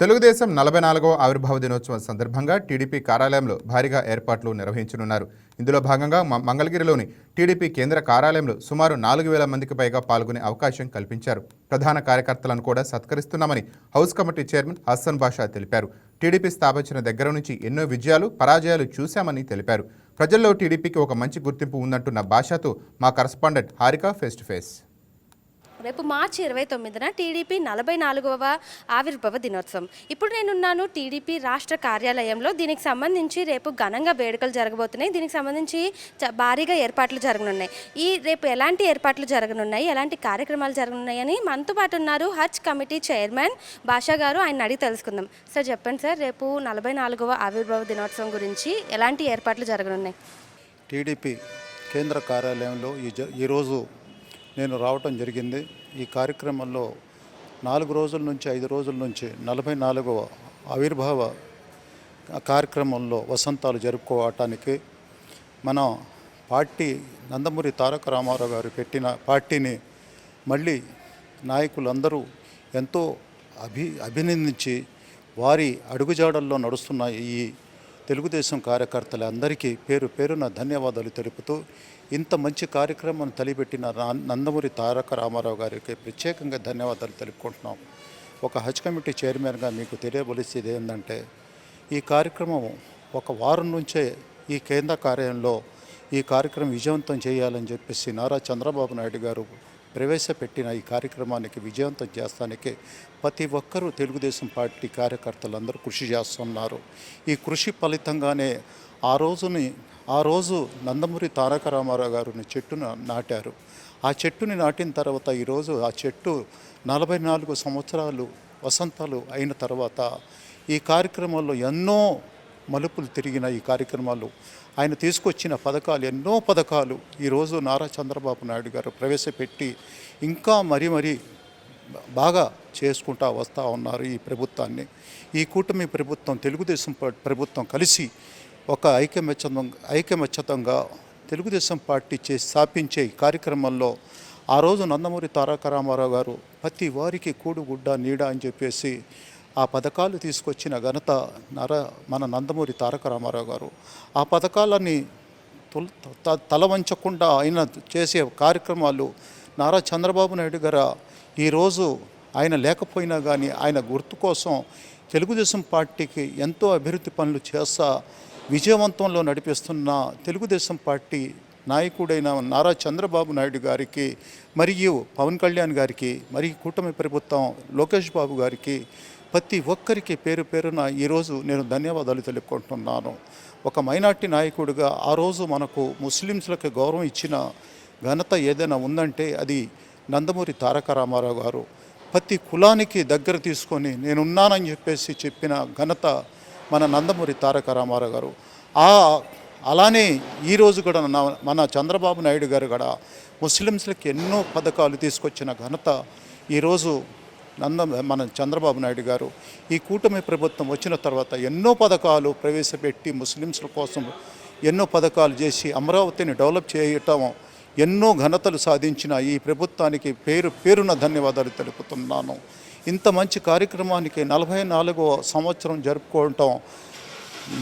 తెలుగుదేశం 44వ ఆవిర్భావ దినోత్సవం సందర్భంగా టీడీపీ కార్యాలయంలో భారీగా ఏర్పాట్లు నిర్వహించనున్నారు. ఇందులో భాగంగా మంగళగిరిలోని టీడీపీ కేంద్ర కార్యాలయంలో సుమారు 4,000 మందికి పైగా పాల్గొనే అవకాశం కల్పించారు. ప్రధాన కార్యకర్తలను కూడా సత్కరిస్తున్నామని హౌస్ కమిటీ చైర్మన్ హసన్ బాషా తెలిపారు. టీడీపీ స్థాపించిన దగ్గర నుంచి ఎన్నో విజయాలు, పరాజయాలు చూశామని తెలిపారు. ప్రజల్లో టీడీపీకి ఒక మంచి గుర్తింపు ఉందంటున్న బాషాతో మా correspondent Harika face to face. రేపు మార్చి 29న టీడీపీ 44వ ఆవిర్భావ దినోత్సవం. ఇప్పుడు నేనున్నాను టీడీపీ రాష్ట్ర కార్యాలయంలో. దీనికి సంబంధించి రేపు ఘనంగా వేడుకలు జరగబోతున్నాయి. దీనికి సంబంధించి భారీగా ఏర్పాట్లు జరగనున్నాయి. రేపు ఎలాంటి ఏర్పాట్లు జరగనున్నాయి, ఎలాంటి కార్యక్రమాలు జరగనున్నాయని మనతో పాటు ఉన్నారు హజ్ కమిటీ చైర్మన్ బాషా గారు. ఆయన అడిగి తెలుసుకుందాం. సార్ చెప్పండి సార్, రేపు 44వ ఆవిర్భావ దినోత్సవం గురించి ఎలాంటి ఏర్పాట్లు జరగనున్నాయి? టీడీపీ కేంద్ర కార్యాలయంలో ఈరోజు నేను రావటం జరిగింది. ఈ కార్యక్రమంలో 4 రోజుల నుంచి 5 రోజుల నుంచి 44వ ఆవిర్భావ కార్యక్రమంలో వసంతాలు జరుపుకోవటానికి మన పార్టీ నందమూరి తారక రామారావు గారు పెట్టిన పార్టీని మళ్ళీ నాయకులందరూ ఎంతో అభినందించి వారి అడుగుజాడల్లో నడుస్తున్న ఈ తెలుగుదేశం కార్యకర్తలందరికీ పేరు పేరున ధన్యవాదాలు తెలుపుతూ ఇంత మంచి కార్యక్రమం తలపెట్టిన నందమూరి తారక రామారావు గారికి ప్రత్యేకంగా ధన్యవాదాలు తెలుపుకుంటున్నాం. ఒక హజ్ కమిటీ చైర్మన్గా మీకు తెలియవలసింది ఏంటంటే, ఈ కార్యక్రమం ఒక వారం నుంచే ఈ కేంద్ర కార్యాలయంలో ఈ కార్యక్రమం విజయవంతం చేయాలని చెప్పేసి నారా చంద్రబాబు నాయుడు గారు ప్రవేశపెట్టిన ఈ కార్యక్రమానికి విజయవంతం చేస్తానికి ప్రతి ఒక్కరూ తెలుగుదేశం పార్టీ కార్యకర్తలందరూ కృషి చేస్తున్నారు. ఈ కృషి ఫలితంగానే ఆ రోజు నందమూరి తారక రామారావు గారిని చెట్టును నాటారు. ఆ చెట్టుని నాటిన తర్వాత ఈరోజు ఆ చెట్టు 44 సంవత్సరాలు వసంతాలు అయిన తర్వాత ఈ కార్యక్రమాల్లో ఎన్నో మలుపులు తిరిగిన ఈ కార్యక్రమాలు, ఆయన తీసుకొచ్చిన పథకాలు, ఎన్నో పథకాలు ఈరోజు నారా చంద్రబాబు నాయుడు గారు ప్రవేశపెట్టి ఇంకా మరీ బాగా చేసుకుంటూ వస్తూ ఉన్నారు. ఈ ప్రభుత్వాన్ని, ఈ కూటమి ప్రభుత్వం, తెలుగుదేశం ప్రభుత్వం కలిసి ఒక ఐకమత్యంగా తెలుగుదేశం పార్టీ స్థాపించే కార్యక్రమంలో ఆ రోజు నందమూరి తారక రామారావు గారు ప్రతి వారికి కూడుగుడ్డ నీడ అని చెప్పేసి ఆ పథకాలు తీసుకొచ్చిన ఘనత మన నందమూరి తారక రామారావు గారు. ఆ పథకాలని తలవంచకుండా ఆయన చేసే కార్యక్రమాలు నారా చంద్రబాబు నాయుడు గారు ఈరోజు ఆయన లేకపోయినా కానీ ఆయన గుర్తు కోసం తెలుగుదేశం పార్టీకి ఎంతో అభివృద్ధి పనులు చేస్తా విజయవంతంలో నడిపిస్తున్న తెలుగుదేశం పార్టీ నాయకుడైన నారా చంద్రబాబు నాయుడు గారికి, మరియు పవన్ కళ్యాణ్ గారికి, మరియు కూటమి ప్రభుత్వం లోకేష్ బాబు గారికి, ప్రతి ఒక్కరికి పేరు పేరున ఈరోజు నేను ధన్యవాదాలు తెలుపుకుంటున్నాను. ఒక మైనార్టీ నాయకుడిగా ఆ రోజు మనకు ముస్లిమ్స్లకు గౌరవం ఇచ్చిన ఘనత ఏదైనా ఉందంటే అది నందమూరి తారక రామారావు గారు. ప్రతి కులానికి దగ్గర తీసుకొని నేనున్నానని చెప్పేసి చెప్పిన ఘనత మన నందమూరి తారక రామారావు గారు. అలానే ఈరోజు కూడా మన చంద్రబాబు నాయుడు గారు కూడా ముస్లిమ్స్కి ఎన్నో పథకాలు తీసుకొచ్చిన ఘనత ఈరోజు మన చంద్రబాబు నాయుడు గారు. ఈ కూటమి ప్రభుత్వం వచ్చిన తర్వాత ఎన్నో పథకాలు ప్రవేశపెట్టి ముస్లిమ్స్ల కోసం ఎన్నో పథకాలు చేసి అమరావతిని డెవలప్ చేయటం, ఎన్నో ఘనతలు సాధించిన ఈ ప్రభుత్వానికి పేరున ధన్యవాదాలు తెలుపుతున్నాను. ఇంత మంచి కార్యక్రమానికి 44వ సంవత్సరం జరుపుకోవటం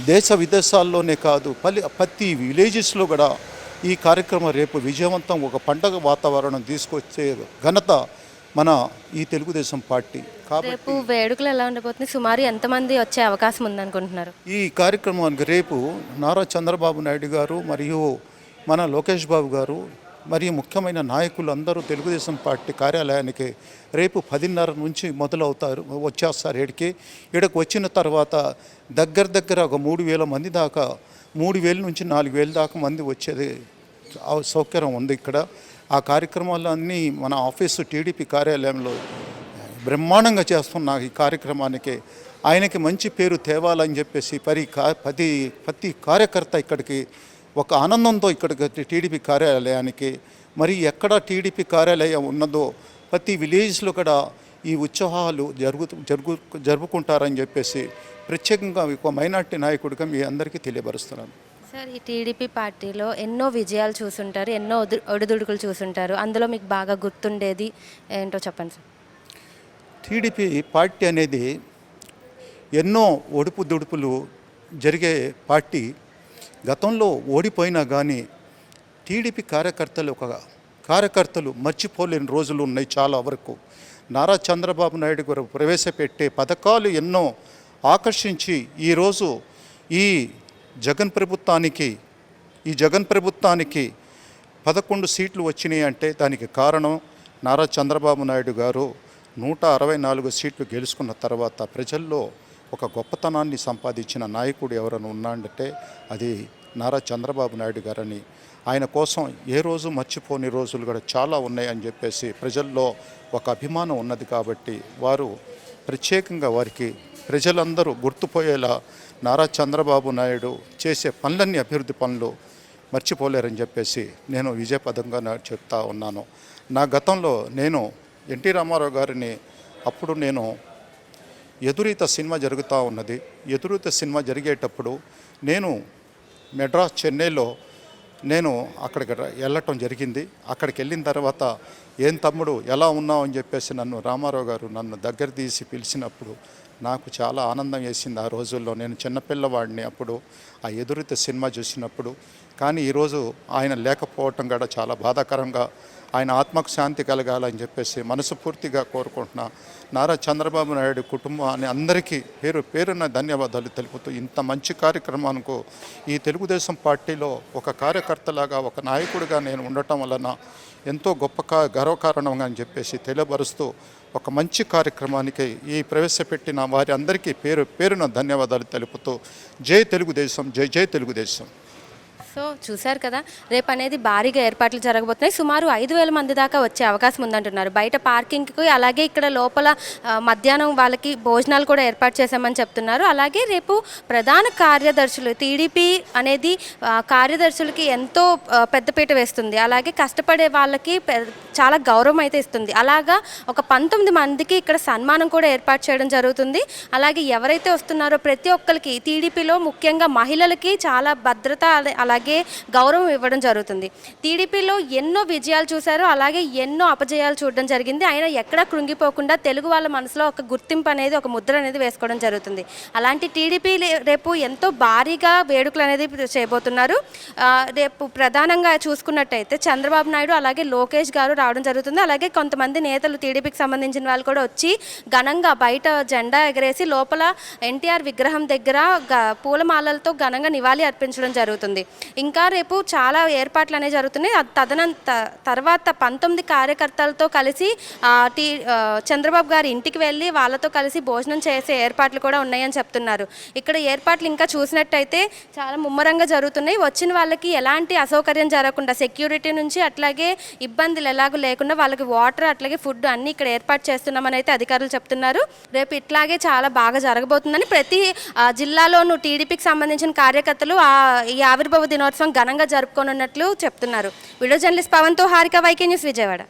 దేశ విదేశాల్లోనే కాదు, ప్రతి విలేజెస్లో కూడా ఈ కార్యక్రమం రేపు విజయవంతం ఒక పండగ వాతావరణం తీసుకొచ్చే ఘనత మన ఈ తెలుగుదేశం పార్టీ. రేపు వేడుకలు ఎలా ఉండబోతుంది? సుమారు ఎంతమంది వచ్చే అవకాశం ఉందనుకుంటున్నారు? ఈ కార్యక్రమానికి రేపు నారా చంద్రబాబు నాయుడు గారు మరియు మన లోకేష్ బాబు గారు మరియు ముఖ్యమైన నాయకులు అందరూ తెలుగుదేశం పార్టీ కార్యాలయానికి రేపు 10:30 నుంచి వచ్చేస్తారు. ఇక్కడికి వచ్చిన తర్వాత దగ్గర ఒక 3,000 మంది దాకా, 3,000 నుంచి 4,000 దాకా మంది వచ్చేది సౌకర్యం ఉంది ఇక్కడ. ఆ కార్యక్రమాలన్నీ మన ఆఫీసు టీడీపీ కార్యాలయంలో బ్రహ్మాండంగా చేస్తున్న ఈ కార్యక్రమానికి ఆయనకి మంచి పేరు తేవాలని చెప్పేసి ప్రతి కార్యకర్త ఇక్కడికి ఒక ఆనందంతో ఇక్కడికి టీడీపీ కార్యాలయానికి, మరి ఎక్కడ టీడీపీ కార్యాలయం ఉన్నదో ప్రతి విలేజ్లో కూడా ఈ ఉత్సవాలు జరుపుకుంటారని చెప్పేసి ప్రత్యేకంగా ఒక మైనార్టీ నాయకుడిగా మీ అందరికీ తెలియపరుస్తున్నాను. సార్, ఈ టీడీపీ పార్టీలో ఎన్నో విజయాలు చూసుంటారు, ఎన్నో ఒడిదుడుకులు చూసుంటారు. అందులో మీకు బాగా గుర్తుండేది ఏంటో చెప్పండి సార్. టీడీపీ పార్టీ అనేది ఎన్నో ఒడుపు దుడుపులు జరిగే పార్టీ గతంలో ఓడిపోయినా కానీ టీడీపీ కార్యకర్తలు మర్చిపోలేని రోజులు ఉన్నాయి చాలా వరకు. నారా చంద్రబాబు నాయుడు గారు ప్రవేశపెట్టే పథకాలు ఎన్నో ఆకర్షించి ఈరోజు ఈ జగన్ ప్రభుత్వానికి 11 సీట్లు వచ్చినాయి అంటే దానికి కారణం నారా చంద్రబాబు నాయుడు గారు 164 సీట్లు గెలుచుకున్న తర్వాత ప్రజల్లో ఒక గొప్పతనాన్ని సంపాదించిన నాయకుడు ఎవరైనా ఉన్నాడంటే అది నారా చంద్రబాబు నాయుడు గారని, ఆయన కోసం ఏ రోజు మర్చిపోని రోజులు కూడా చాలా ఉన్నాయని చెప్పేసి ప్రజల్లో ఒక అభిమానం ఉన్నది. కాబట్టి వారు ప్రత్యేకంగా వారికి ప్రజలందరూ గుర్తుపోయేలా నారా చంద్రబాబు నాయుడు చేసే పనులన్నీ అభివృద్ధి పనులు మర్చిపోలేరని చెప్పేసి నేను విజయపదంగా చెప్తా ఉన్నాను. నా గతంలో నేను ఎన్టీ రామారావు గారిని అప్పుడు నేను ఎదురీత సినిమా జరుగుతూ ఉన్నది. ఎదురీత సినిమా జరిగేటప్పుడు నేను మెడ్రాస్ చెన్నైలో నేను అక్కడికి వెళ్ళటం జరిగింది. అక్కడికి వెళ్ళిన తర్వాత ఏం తమ్ముడు ఎలా ఉన్నావు అని చెప్పేసి రామారావు గారు నన్ను దగ్గర తీసి పిలిచినప్పుడు నాకు చాలా ఆనందం వేసింది. ఆ రోజుల్లో నేను చిన్నపిల్లవాడిని అప్పుడు ఆ ఎదురీత సినిమా చూసినప్పుడు. కానీ ఈరోజు ఆయన లేకపోవటం కూడా చాలా బాధాకరంగా, ఆయన ఆత్మకు శాంతి కలగాలని చెప్పేసి మనస్ఫూర్తిగా కోరుకుంటున్నా. నారా చంద్రబాబు నాయుడు కుటుంబాన్ని అందరికీ పేరున ధన్యవాదాలు తెలుపుతూ ఇంత మంచి కార్యక్రమానికి ఈ తెలుగుదేశం పార్టీలో ఒక కార్యకర్తలాగా ఒక నాయకుడిగా నేను ఉండటం వలన ఎంతో గొప్ప గర్వకారణంగా అని చెప్పేసి తెలియపరుస్తూ ఒక మంచి కార్యక్రమానికి ఈ ప్రవేశపెట్టిన వారి అందరికీ పేరున ధన్యవాదాలు తెలుపుతూ జై తెలుగుదేశం, జై జై తెలుగుదేశం. సో చూశారు కదా, రేపు అనేది భారీగా ఏర్పాట్లు జరగబోతున్నాయి. సుమారు 5,000 మంది దాకా వచ్చే అవకాశం ఉందంటున్నారు. బయట పార్కింగ్కి, అలాగే ఇక్కడ లోపల మధ్యాహ్నం వాళ్ళకి భోజనాలు కూడా ఏర్పాటు చేశామని చెప్తున్నారు. అలాగే రేపు ప్రధాన కార్యదర్శులు, టీడీపీ అనేది కార్యదర్శులకి ఎంతో పెద్దపీట వేస్తుంది. అలాగే కష్టపడే వాళ్ళకి చాలా గౌరవం అయితే ఇస్తుంది. అలాగా ఒక 19 మందికి ఇక్కడ సన్మానం కూడా ఏర్పాటు చేయడం జరుగుతుంది. అలాగే ఎవరైతే వస్తున్నారో ప్రతి ఒక్కరికి టీడీపీలో ముఖ్యంగా మహిళలకి చాలా భద్రత అలాగే గౌరవం ఇవ్వడం జరుగుతుంది. టీడీపీలో ఎన్నో విజయాలు చూశారు, అలాగే ఎన్నో అపజయాలు చూడడం జరిగింది. ఆయన ఎక్కడా కృంగిపోకుండా తెలుగు వాళ్ళ మనసులో ఒక గుర్తింపు అనేది, ఒక ముద్ర అనేది వేసుకోవడం జరుగుతుంది. అలాంటి టీడీపీ రేపు ఎంతో భారీగా వేడుకలు అనేది చేయబోతున్నారు. రేపు ప్రధానంగా చూసుకున్నట్టయితే చంద్రబాబు నాయుడు అలాగే లోకేష్ గారు రావడం జరుగుతుంది. అలాగే కొంతమంది నేతలు టీడీపీకి సంబంధించిన వాళ్ళు కూడా వచ్చి ఘనంగా బయట జెండా ఎగరేసి లోపల ఎన్టీఆర్ విగ్రహం దగ్గర పూలమాలలతో ఘనంగా నివాళి అర్పించడం జరుగుతుంది. ఇంకా రేపు చాలా ఏర్పాట్లు అనేవి జరుగుతున్నాయి. తర్వాత 19 కార్యకర్తలతో కలిసి చంద్రబాబు గారి ఇంటికి వెళ్ళి వాళ్ళతో కలిసి భోజనం చేసే ఏర్పాట్లు కూడా ఉన్నాయని చెప్తున్నారు. ఇక్కడ ఏర్పాట్లు ఇంకా చూసినట్టయితే చాలా ముమ్మరంగా జరుగుతున్నాయి. వచ్చిన వాళ్ళకి ఎలాంటి అసౌకర్యం జరగకుండా సెక్యూరిటీ నుంచి అట్లాగే ఇబ్బందులు ఎలాగూ లేకుండా వాళ్ళకి వాటర్ అట్లాగే ఫుడ్ అన్నీ ఇక్కడ ఏర్పాటు చేస్తున్నామని అయితే అధికారులు చెప్తున్నారు. రేపు ఇట్లాగే చాలా బాగా జరగబోతుందని ప్రతి జిల్లాలోనూ టీడీపీకి సంబంధించిన కార్యకర్తలు ఈ ఆవిర్భావ దినోత్సవం ఘనంగా జరుపుకోనున్నట్లు చెప్తున్నారు. వీడియో జర్నలిస్ట్ పవన్తో హారిక, వైకే న్యూస్, విజయవాడ.